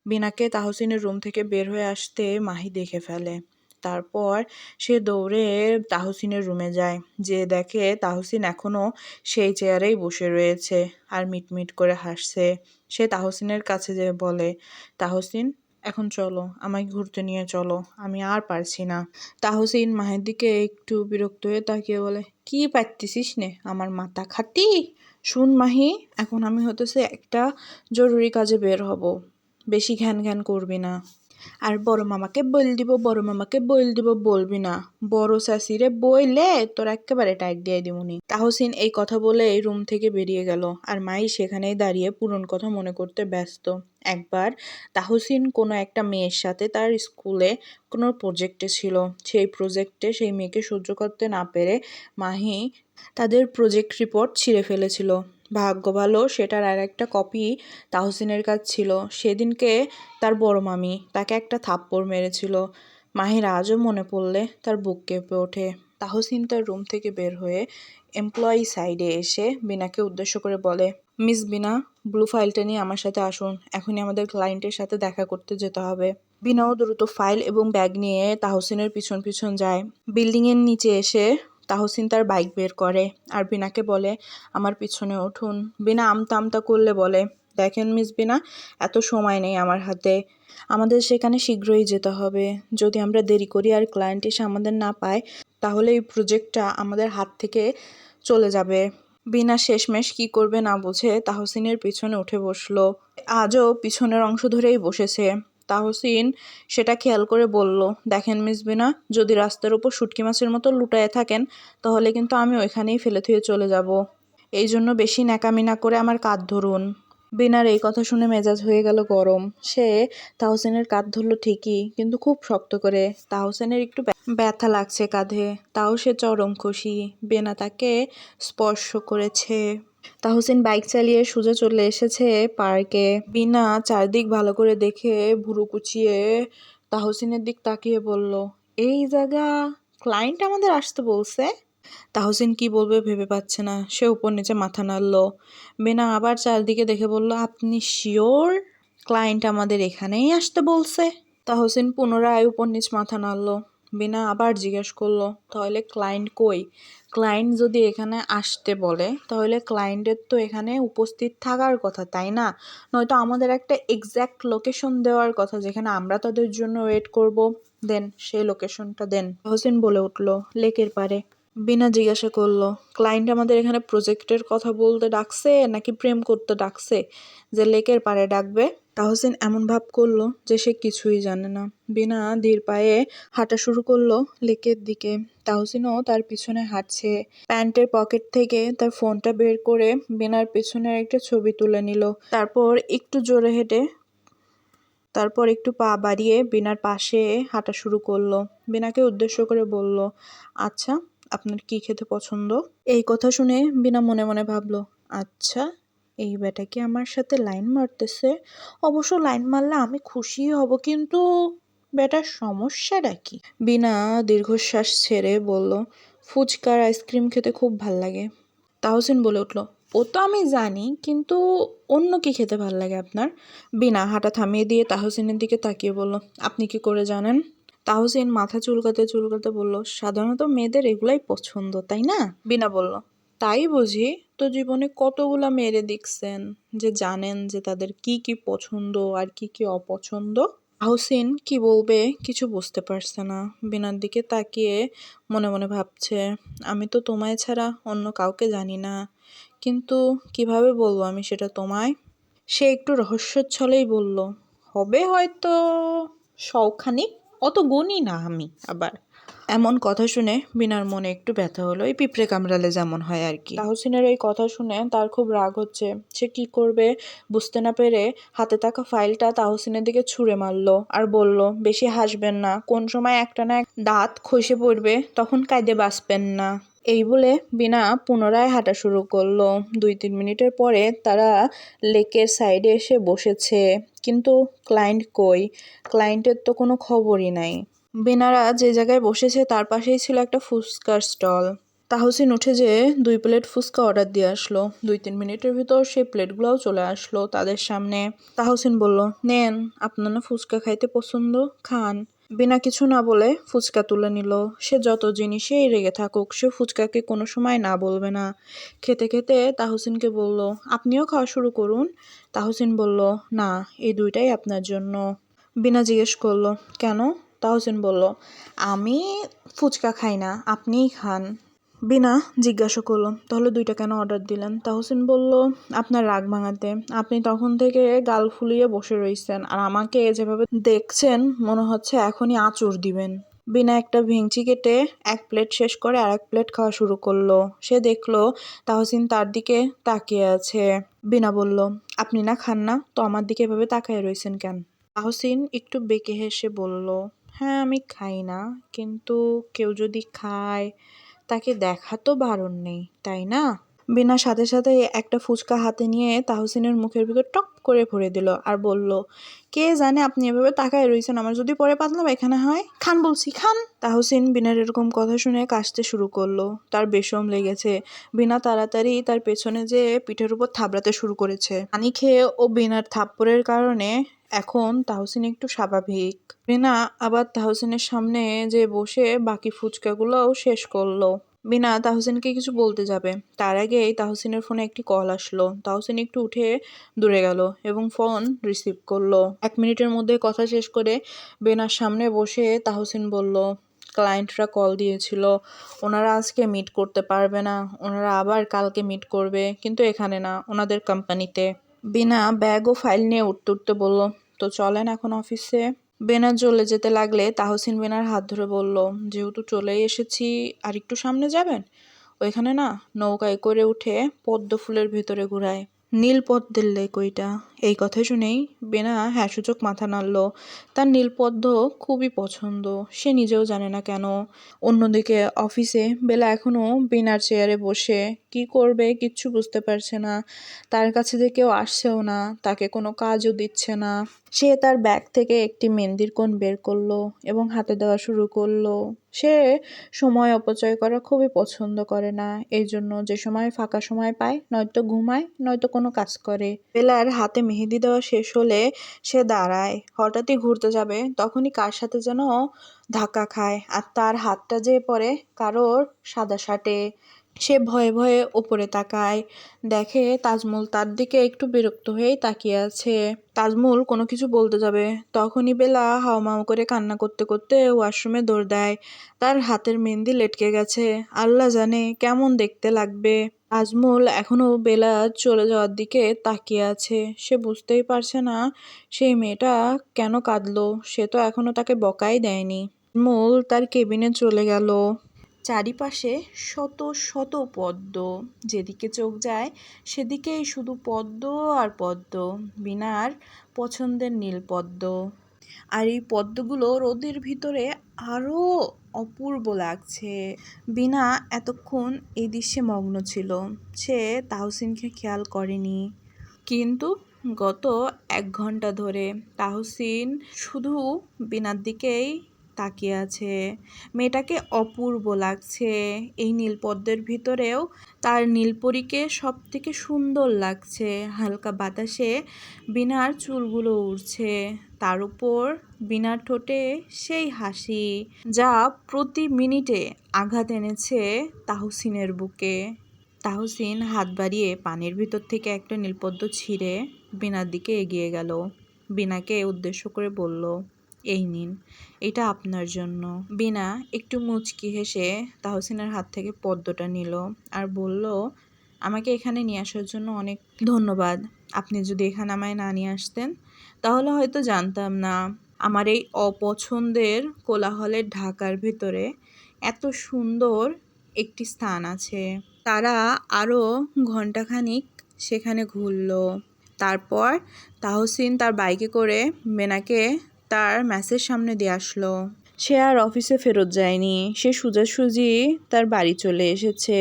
বিনাকে তাহসিনের room থেকে বের হয়ে আসতে মাহি দেখে ফেলে। তারপর সে দৌড়ে তাহসিনের রুমে যায়, যে দেখে তাহসিন এখনো সেই চেয়ারেই বসে রয়েছে আর মিটমিট করে হাসছে। সে তাহসিনের কাছে যেয়ে বলে, তাহসিন এখন চলো, আমাকে ঘুরতে নিয়ে চলো, আমি আর পারছি না। তাহসিন মাহির দিকে একটু বিরক্ত হয়ে তাকিয়ে বলে, কি পারতেছিস নে, আমার মাথা খাতি? শুন মাহি, এখন আমি হতেছে একটা জরুরি কাজে বের হব, বেশি ঘ্যান ঘ্যান করবি না। আর বড় মামাকে বইল দিব, বড় মামাকে বইল দিব বলবি না। বড় শাশিরে বইলে তোর একেবারে টাইট দিয়ে দিমুনি। তাহসিন এই কথা বলে রুম থেকে বেরিয়ে গেল, আর মাই সেখানেই দাঁড়িয়ে পুরন কথা মনে করতে ব্যস্ত। একবার তাহসিন কোনো একটা মেয়ের সাথে তার স্কুলে কোনো প্রজেক্টে ছিল। সেই প্রজেক্টে সেই মেয়েকে সহ্য করতে না পেরে মাহি তাদের প্রজেক্ট রিপোর্ট ছিঁড়ে ফেলেছিল। ভাগ্য ভালো সেটার আর একটা কপি তাহসিনের কাছ ছিল। সেদিনকে তার বড় মামি তাকে একটা থাপ্পড় মেরেছিল। মাহির আজও মনে পড়লে তার বুক কেঁপে ওঠে। তাহসিন তার রুম থেকে বের হয়ে এমপ্লয়ি সাইডে এসে বিনাকে উদ্দেশ্য করে বলে, মিস বিনা, ব্লু ফাইলটা নিয়ে আমার সাথে আসুন, এখনই আমাদের ক্লায়েন্টের সাথে দেখা করতে যেতে হবে। বিনাও দ্রুত ফাইল এবং ব্যাগ নিয়ে তাহসিনের পিছন পিছন যায়। বিল্ডিংয়ের নিচে এসে তাহসিন তার বাইক বের করে আর বিনাকে বলে, আমার পিছনে উঠুন। বিনা আমতা আমতা করলে বলে, দেখেন মিস বিনা, এত সময় নেই আমার হাতে, আমাদের সেখানে শীঘ্রই যেতে হবে। যদি আমরা দেরি করি আর ক্লায়েন্ট এসে আমাদের না পায়, তাহলে এই প্রজেক্টটা আমাদের হাত থেকে চলে যাবে। বিনা শেষমেশ কি করবে না বুঝে তাহসিনের পিছনে উঠে বসলো। আজও পিছনের অংশ ধরেই বসেছে। তাহসিন সেটা খেয়াল করে বলল, দেখেন মিস বিনা, যদি রাস্তার উপর শুটকি মাছের মতো লুটায়ে থাকেন, তাহলে কিন্তু আমি ওইখানেই ফেলে থুয়ে চলে যাব। এই জন্য বেশি ন্যাকামি না করে আমার কাঁধ ধরুন। বিনার এই কথা শুনে মেজাজ হয়ে গেল গরম। সে তাহসিনের কাঁধ ধরলো ঠিকই, কিন্তু খুব শক্ত করে। তাহসিনের একটু ব্যথা লাগছে কাঁধে, তাও সে চরম খুশি বিনা তাকে স্পর্শ করেছে। তাহসিন বাইক চালিয়ে সোজা চলে এসেছে পার্কে। বিনা চারদিক ভালো করে দেখে ভুরু কুচিয়ে তাহসিনের দিক তাকিয়ে বলল, এই জায়গা ক্লায়েন্ট আমাদের আসতে বলছে? তাহসিন কি বলবে ভেবে পাচ্ছে না, সে উপর নিচে মাথা নাড়ল। বিনা আবার চারদিকে দেখে বলল, আপনি শিওর ক্লায়েন্ট আমাদের এখানেই আসতে বলছে? তাহসিন পুনরায় উপর নিচ মাথা নাড়ল। বিনা আবার জিজ্ঞেস করলো, তাহলে ক্লায়েন্ট কই? ক্লায়েন্ট যদি এখানে আসতে বলে, তাহলে ক্লায়েন্টের তো এখানে উপস্থিত থাকার কথা, তাই না? নয়তো আমাদের একটা এক্স্যাক্ট লোকেশন দেওয়ার কথা, যেখানে আমরা তাদের জন্য ওয়েট করব। দেন, সেই লোকেশনটা দেন। তাহসিন বলে উঠল, লেকের পারে। বিনা জিজ্ঞাসা করলো, ক্লায়েন্ট আমাদের এখানে প্রজেক্টের কথা বলতে ডাকছে নাকি প্রেম করতে ডাকছে যে লেকের পাড়ে ডাকবে? তাহসিন এমন ভাব করলো যে সে কিছুই জানে না। বিনা ধীর পায়ে হাঁটা শুরু করলো লেকের দিকে। তাহসিনও তার পিছনে হাঁটছে। প্যান্টের পকেট থেকে তার ফোনটা বের করে বিনার পিছনের একটা ছবি তুলে নিল। তারপর একটু পা বাড়িয়ে বিনার পাশে হাঁটা শুরু করলো। বিনাকে উদ্দেশ্য করে বলল, আচ্ছা, আপনার কি খেতে পছন্দ? এই কথা শুনে বিনা মনে মনে ভাবলো, আচ্ছা, এই বেটা কি আমার সাথে লাইন মারতেছে? অবশ্য লাইন মারলে আমি খুশি হব, কিন্তু বেটার সমস্যাটা কি? বিনা দীর্ঘশ্বাস ছেড়ে বলল, ফুচকার আইসক্রিম খেতে খুব ভাল লাগে। তাহসিন বলে উঠল, ও তো আমি জানি, কিন্তু অন্য কি খেতে ভাল লাগে আপনার? বিনা হাঁটা থামিয়ে দিয়ে তাহসিনের দিকে তাকিয়ে বলল, আপনি কি করে জানেন? তাহসিন মাথা চুলকাতে চুলকাতে বলল, সাধারণত মেয়েদের এগুলাই পছন্দ, তাই না? বিনা বলল, তাই বুঝি? তো জীবনে কতগুলা মেয়েরে দেখছেন যে জানেন যে তাদের কি কি পছন্দ আর কি কি অপছন্দ? তাহসিন কি বলবে কিছু বুঝতে পারছে না। বিনার দিকে তাকিয়ে মনে মনে ভাবছে, আমি তো তোমায় ছাড়া অন্য কাউকে জানি না, কিন্তু কিভাবে বলবো আমি সেটা তোমায়? সে একটু রহস্যচ্ছলেই বলল, হবে হয়তো শৌখানিক, অত গুণী না আমি আবার। এমন কথা শুনে বিনার মনে একটু ব্যথা হলো, এই পিঁপড়ে কামড়ালে যেমন হয় আর কি। তাহসিনের এই কথা শুনে তার খুব রাগ হচ্ছে। সে কি করবে বুঝতে না পেরে হাতে থাকা ফাইলটা তাহসিনের দিকে ছুঁড়ে মারলো আর বলল, বেশি হাসবেন না, কোন সময় একটা না দাঁত খসে পড়বে, তখন কাঁদে বাঁচবেন না। এই বলে বিনা পুনরায় হাঁটা শুরু করলো। 2-3 মিনিটের পরে তারা লেকের সাইডে এসে বসেছে, কিন্তু ক্লায়েন্ট কই? ক্লায়েন্টের তো কোনো খবরই নাই। বিনারা যে জায়গায় বসেছে তার পাশেই ছিল একটা ফুচকার স্টল। তাহসিন উঠে যেয়ে 2 প্লেট ফুচকা অর্ডার দিয়ে আসলো। 2-3 মিনিটের ভিতর সেই প্লেটগুলোও চলে আসলো তাদের সামনে। তাহসিন বলল, নেন, আপনার না ফুচকা খাইতে পছন্দ, খান। বিনা কিছু না বলে ফুচকা তুলে নিল। সে যত জিনিসেই রেগে থাকুক, সে ফুচকাকে কোনো সময় না বলবে না। খেতে খেতে তাহসিনকে বলল, আপনিও খাওয়া শুরু করুন। তাহসিন বলল, না, এই 2টাই আপনার জন্য। বিনা জিজ্ঞেস করলো, কেন? তাহসিন বলল, আমি ফুচকা খাই না, আপনিই খান। বিনা জিজ্ঞাসা করলো, তাহলে 2টা কেন অর্ডার দিলেন? তাহসিন বলল, আপনার রাগ ভাঙাতে। আপনি তখন থেকে গাল ফুলিয়ে বসে রইছেন, আর আমাকে যেভাবে দেখছেন মনে হচ্ছে এখনই আঁচড় দিবেন। বিনা একটা ভেঙচি কেটে 1 প্লেট শেষ করে আর 1 প্লেট খাওয়া শুরু করলো। সে দেখলো তাহসিন তার দিকে তাকিয়ে আছে। বিনা বলল, আপনি না খান না, তো আমার দিকে এভাবে তাকিয়ে রইছেন কেন? তাহসিন একটু বেঁকে হেসে বলল, হ্যাঁ, আমি খাই না, কিন্তু কেউ যদি খায় তাকে দেখা তো বারণ নেই, তাই না? বিনা সাথে সাথে একটা ফুচকা হাতে নিয়ে তাহসিনের মুখের ভিতর টপ করে ভরে দিল আর বলল, কে জানে আপনি এভাবে তাকায় রইছেন, আমার যদি পরে পাতলা পায়খানা হয়? খান বলছি, খান। তাহসিন বিনার এরকম কথা শুনে কাশতে শুরু করলো। তার বিষম লেগেছে। বিনা তাড়াতাড়ি তার পেছনে যেয়ে পিঠের উপর থাবড়াতে শুরু করেছে। পানি খেয়ে ও বিনার থাপ্পড়ের কারণে এখন তাহসিন একটু স্বাভাবিক। বিনা আবার তাহসিনের সামনে যে বসে বাকি ফুচকাগুলোও শেষ করলো। বিনা তাহসিনকে কিছু বলতে যাবে, তার আগেই তাহসিনের ফোনে একটি কল আসলো। তাহসিন একটু উঠে দূরে গেল এবং ফোন রিসিভ করলো। 1 মিনিটের মধ্যে কথা শেষ করে বিনার সামনে বসে তাহসিন বলল, ক্লায়েন্টরা কল দিয়েছিল, ওনারা আজকে মিট করতে পারবে না, ওনারা আবার কালকে মিট করবে, কিন্তু এখানে না, ওনাদের কোম্পানিতে। বিনা ব্যাগ ও ফাইল নিয়ে উঠতে উঠতে বলল, তো চলেন এখন অফিসে। বেনা চলে যেতে লাগলে তাহসিন বেনার হাত ধরে বলল, যেহেতু চলেই এসেছি, আর একটু সামনে যাবেন, ওইখানে না নৌকায় করে উঠে পদ্ম ফুলের ভেতরে ঘুরায়। নীল পদ্মের লেক ওইটা। এই কথা শুনেই বেনা হ্যাঁ সূচক মাথা নাড়ল। তার নীল পদ্ম খুবই পছন্দ, সে নিজেও জানে না কেন। অন্যদিকে অফিসে বেলা এখনো বেনার চেয়ারে বসে কি করবে কিচ্ছু বুঝতে পারছে না। তার কাছে যে কেউ আসছেও না, তাকে কোনো কাজও দিচ্ছে না। সে তার ব্যাগ থেকে একটি মেহেন্দির কোণ বের করলো এবং হাতে দেওয়া শুরু করলো। সে সময় অপচয় করা খুবই পছন্দ করে না, এই জন্য যে সময় ফাঁকা সময় পায় নয়তো ঘুমায় নয়তো কোনো কাজ করে। বেলার হাতে মেহেদি দেওয়া শেষ হলে সে দাঁড়ায়, হঠাৎই ঘুরতে যাবে, তখনই কার সাথে যেন ধাক্কা খায় আর তার হাতটা যেয়ে পড়ে কারোর সাদা শার্টে। সে ভয়ে ভয়ে ওপরে তাকায়, দেখে তাজমল তার দিকে একটু বিরক্ত হয়েই তাকিয়ে আছে। তাজমল কোনো কিছু বলতে যাবে, তখনই বেলা হাউমাউ করে কান্না করতে করতে ওয়াশরুমে দৌড় দেয়। তার হাতের মেহেন্দি লেটকে গেছে, আল্লাহ জানে কেমন দেখতে লাগবে। তাজমল এখনো বেলা চলে যাওয়ার দিকে তাকিয়ে আছে। সে বুঝতেই পারছে না সেই মেয়েটা কেন কাঁদলো, সে তো এখনো তাকে বকাই দেয়নি। তাজমল তার কেবিনে চলে গেল। চারিপাশে শত শত পদ্ম, যেদিকে চোখ যায় সেদিকেই শুধু পদ্ম আর পদ্ম, বিনার পছন্দের নীল পদ্ম। আর এই পদ্মগুলো রোদের ভিতরে আরো অপূর্ব লাগছে। বিনা এতক্ষণ এই দৃশ্যে মগ্ন ছিল, সে তাহসিনকে খেয়াল করেনি। কিন্তু গত 1 ঘন্টা ধরে তাহসিন শুধু বিনার দিকেই তাকিয়ে আছে। মেয়েটাকে অপূর্ব লাগছে। এই নীলপদ্মের ভিতরেও তার নীলপরীকে সব থেকে সুন্দর লাগছে। হালকা বাতাসে বিনার চুলগুলো উড়ছে, তার উপর বিনার ঠোঁটে সেই হাসি যা প্রতি মিনিটে আঘাত এনেছে তাহসিনের বুকে। তাহসিন হাত বাড়িয়ে পানির ভিতর থেকে একটা নীলপদ্ম ছিঁড়ে বিনার দিকে এগিয়ে গেল। বিনাকে উদ্দেশ্য করে বলল, এই নিন, এটা আপনার জন্য। বিনা একটু মুচকি হেসে তাহসিনের হাত থেকে পদ্মটা নিল আর বলল, আমাকে এখানে নিয়ে আসার জন্য অনেক ধন্যবাদ। আপনি যদি এখানে আমায় না নিয়ে আসতেন তাহলে হয়তো জানতাম না আমার এই অপছন্দের কোলাহলের ঢাকার ভিতরে এত সুন্দর একটি স্থান আছে। তারা আরও ঘণ্টাখানিক সেখানে ঘুরল। তারপর তাহসিন তার বাইকে করে বেনাকে তার ম্যাসের সামনে দিয়ে আসলো। সে আর অফিসে ফেরত যায়নি, সে সোজাসুজি তার বাড়ি চলে এসেছে।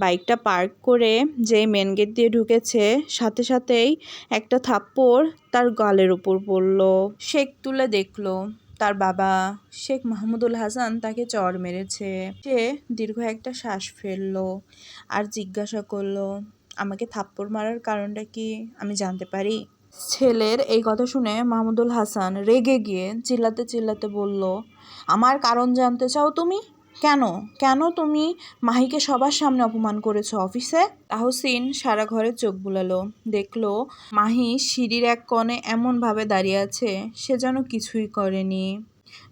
বাইকটা পার্ক করে যেই মেন গেট দিয়ে ঢুকেছে, সাথে সাথেই একটা থাপ্পড় তার গালের উপর পড়ল। সে তুলে দেখলো তার বাবা শেখ মাহমুদুল হাসান তাকে চড় মেরেছে। সে দীর্ঘ একটা শ্বাস ফেললো আর জিজ্ঞাসা করলো, আমাকে থাপ্পড় মারার কারণটা কি আমি জানতে পারি? ছেলের এই কথা শুনে মাহমুদুল হাসান রেগে গিয়ে চিল্লাতে চিল্লাতে বলল, আমার কারণ জানতে চাও তুমি? কেন কেন তুমি মাহিকে সবার সামনে অপমান করেছো অফিসে? তাহসিন সারা ঘরে চোখ বুলালো, দেখলো মাহি সিঁড়ির এক কোণে এমনভাবে দাঁড়িয়ে আছে সে যেন কিছুই করেনি।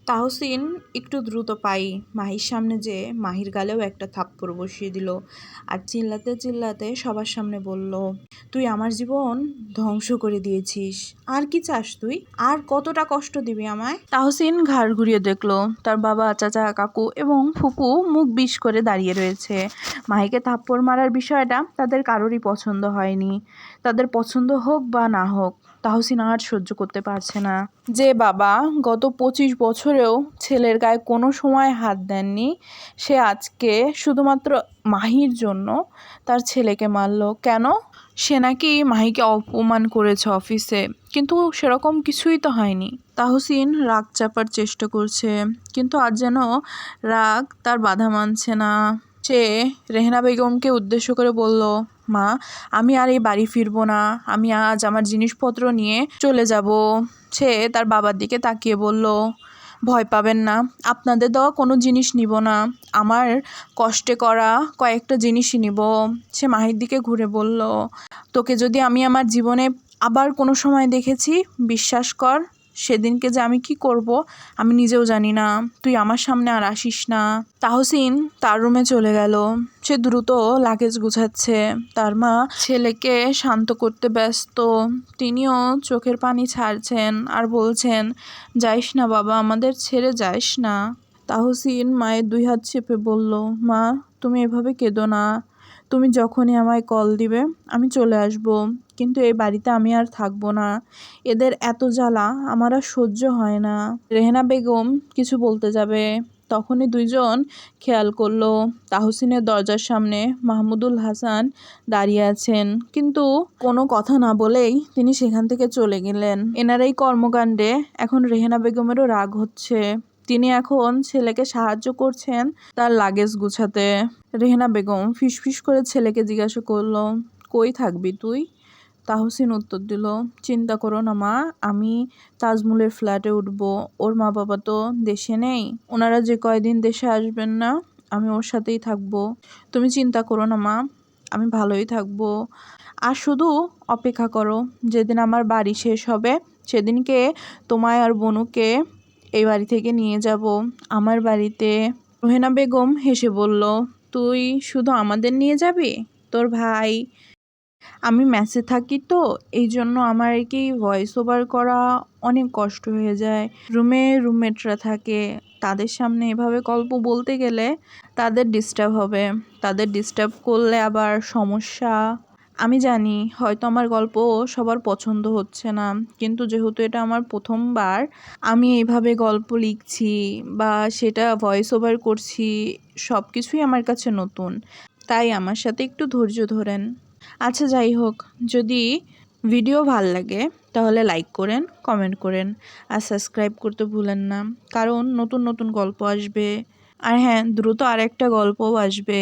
তাহসিন একটু দ্রুত পাই মাহির সামনে যে মাহির গালেও একটা থাপ্পড় বসিয়ে দিল আর চিল্লাতে চিল্লাতে সবার সামনে বলল, তুই আমার জীবন ধ্বংস করে দিয়েছিস, আর কি চাস তুই? আর কতটা কষ্ট দিবি আমায়? তাহসিন ঘাড় ঘুরিয়ে দেখলো তার বাবা, চাচা, কাকু এবং ফুপু মুখ বিষ করে দাঁড়িয়ে রয়েছে। মাহিকে থাপ্পড় মারার বিষয়টা তাদের কারোরই পছন্দ হয়নি। তাদের পছন্দ হোক বা না হোক, তাহসিন আর সহ্য করতে পারছে না। যে বাবা গত 25 বছরেও ছেলের গায়ে কোনো সময় হাত দেননি, সে আজকে শুধুমাত্র মাহির জন্য তার ছেলেকে মারলো। কেন? সে নাকি মাহিকে অপমান করেছে অফিসে, কিন্তু সেরকম কিছুই তো হয়নি। তাহসিন রাগ চাপার চেষ্টা করছে, কিন্তু আজ যেন রাগ তার বাধা মানছে না। সে রেহেনা বেগমকে উদ্দেশ্য করে বলল, মা, আমি আর এই বাড়ি ফিরবো না, আমি আজ আমার জিনিসপত্র নিয়ে চলে যাব। সে তার বাবার দিকে তাকিয়ে বলল, ভয় পাবেন না, আপনাদের দেওয়া কোনো জিনিস নিব না, আমার কষ্টে করা কয়েকটা জিনিসই নিব। সে মাহির দিকে ঘুরে বলল, তোকে যদি আমি আমার জীবনে আবার কোনো সময় দেখেছি, বিশ্বাস কর সেদিনকে যে আমি কি করব আমি নিজেও জানি না। তুই আমার সামনে আর আসিস না। তাহসিন তার রুমে চলে গেল। সে দ্রুত লাগেজ গুছাচ্ছে। তার মা ছেলেকে শান্ত করতে ব্যস্ত। তিনিও চোখের পানি ছাড়ছেন আর বলছেন, যাইস না বাবা, আমাদের ছেড়ে যাইস না। তাহসিন মায়ের 2 হাত চেপে বলল, মা, তুমি এভাবে কেঁদো না। তুমি যখনই আমায় কল দিবে আমি চলে আসব, কিন্তু এই বাড়িতে আমি আর থাকবো না। এদের এত জ্বালা আমার আর সহ্য হয় না। রেহেনা বেগম কিছু বলতে যাবে, তখনই দুইজন খেয়াল করলো তাহসিনের দরজার সামনে মাহমুদুল হাসান দাঁড়িয়ে আছেন, কিন্তু কোনো কথা না বলেই তিনি সেখান থেকে চলে গেলেন। এনার এই কর্মকাণ্ডে এখন রেহেনা বেগমেরও রাগ হচ্ছে। তিনি এখন ছেলেকে সাহায্য করছেন তার লাগেজ গুছাতে। রেহেনা বেগম ফিসফিস করে ছেলেকে জিজ্ঞাসা করলো, কই থাকবি তুই? তাহসিন উত্তর দিল, চিন্তা করো না মা, আমি তাজমুলের ফ্ল্যাটে উঠব। ওর মা বাবা তো দেশে নেই, ওনারা যে কয়দিন দেশে আসবেন না আমি ওর সাথেই থাকবো। তুমি চিন্তা করো না মা, আমি ভালোই থাকবো। আর শুধু অপেক্ষা করো, যেদিন আমার বাড়ি শেষ হবে সেদিনকে তোমায় আর বনুকে এই বাড়ি থেকে নিয়ে যাব আমার বাড়িতে। রোহেনা বেগম হেসে বলল, তুই শুধু আমাদের নিয়ে যাবি? তোর ভাই? আমি মেসে থাকি তো, এই জন্য আমার কি ভয়েস ওভার করা অনেক কষ্ট হয়ে যায়। রুমে রুমমেটরা থাকে, তাদের সামনে এভাবে গল্প বলতে গেলে তাদের ডিস্টার্ব হবে, তাদের ডিস্টার্ব করলে আবার সমস্যা। আমি জানি হয়তো আমার গল্প সবার পছন্দ হচ্ছে না, কিন্তু যেহেতু এটা আমার প্রথমবার আমি এইভাবে গল্প লিখছি বা সেটা ভয়েস ওভার করছি, সব কিছুই আমার কাছে নতুন, তাই আমার সাথে একটু ধৈর্য ধরেন। আচ্ছা, যাই হোক, যদি ভিডিও ভাল লাগে তাহলে লাইক করেন, কমেন্ট করেন আর সাবস্ক্রাইব করতে ভুলেন না, কারণ নতুন নতুন গল্প আসবে। আর হ্যাঁ, দ্রুত আরেকটা গল্পও আসবে।